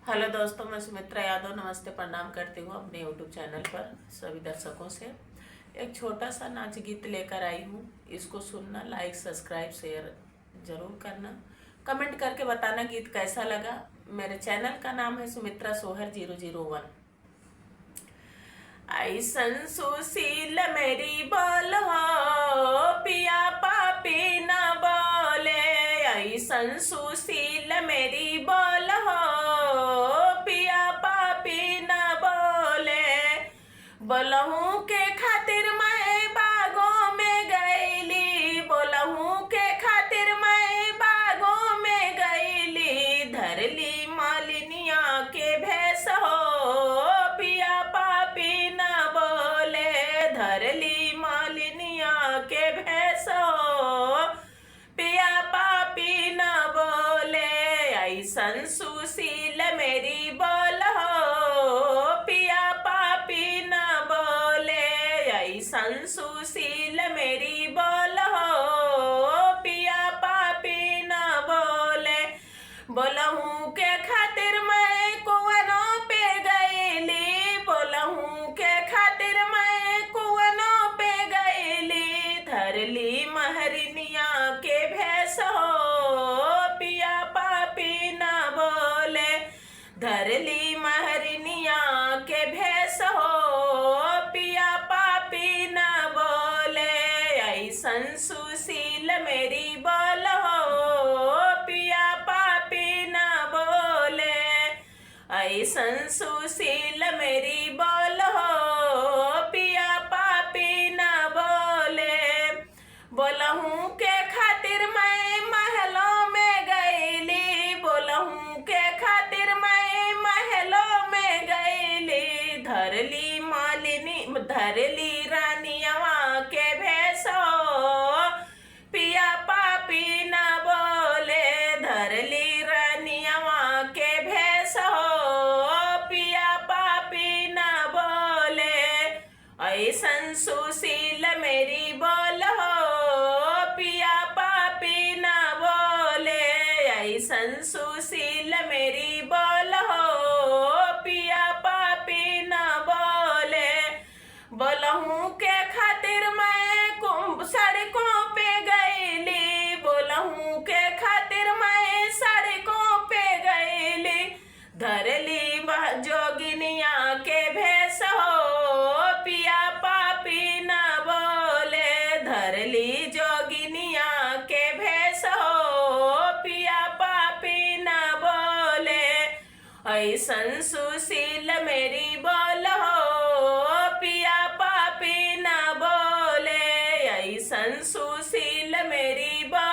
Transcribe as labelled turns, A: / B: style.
A: Hello दोस्तों, मैं सुमित्रा यादव नमस्ते प्रणाम करती हूँ अपने यूट्यूब चैनल पर सभी दर्शकों से। एक छोटा सा नाच गीत लेकर आई हूँ। इसको सुनना, लाइक सब्सक्राइब शेयर जरूर करना, कमेंट करके बताना गीत कैसा लगा। मेरे चैनल का नाम है सुमित्रा सोहर 001। ऐसन सुशील मेरी बोल हो, पिया पापी न बोले। ऐसन सुशील मेरी बोल हो, पिया पापी न बोले। बोलहूँ के खातिर मैं बागों में गईली, बोलहूँ के खातिर मैं बागों में गईली। धरली मालिनिया के भेष हो, पिया पापी न बोले। धरली मालिनिया के भेष हो, पिया पापी न बोले। ऐसन सुशील मेरी बोल हो, पिया पापी न बोले। ऐसन सुशील मेरी बोल हो, पिया पापी न बोले। बोलहूँ के खातिर मैं कुवनों पे गईली, बोलहूँ के खातिर मैं कुवनों पे गईली। धरली महरनिया के भेष हो, पिया पापी न बोले। धरली महरनिया के भेष हो, पिया पापी न बोले। ऐसन सुशील मेरी बोल हो, पिया पापी न बोले। ऐसन सुशील मेरी बोल हो, पिया पापी न बोले। बोलहूँ के खातिर मैं महलों में गईली, बोलहूँ के खातिर मैं महलों में गईली। धरली मालिनी धरली रानियावा के भेष हो, पिया पापी न बोले। धरली रानियावा के भेष हो, पिया पापी न बोले। ऐसन सुशील मेरी बोल हो, पिया पापी न बोले। ऐसन सुशील मेरी बोल हो, पिया पापी न बोले। बोलहूँ के खातिर मैं सड़कों पे गईली, बोलहूँ के खातिर मैं सड़कों पे गईली। धरली जोगिनिया के भेष हो, पिया पापी न बोले। धरली जोगिनिया के भेष हो, पिया पापी न बोले। ऐसन सुशील मेरी बोल हो, पिया पापी न बोले। ऐसन सुशील मेरी बोल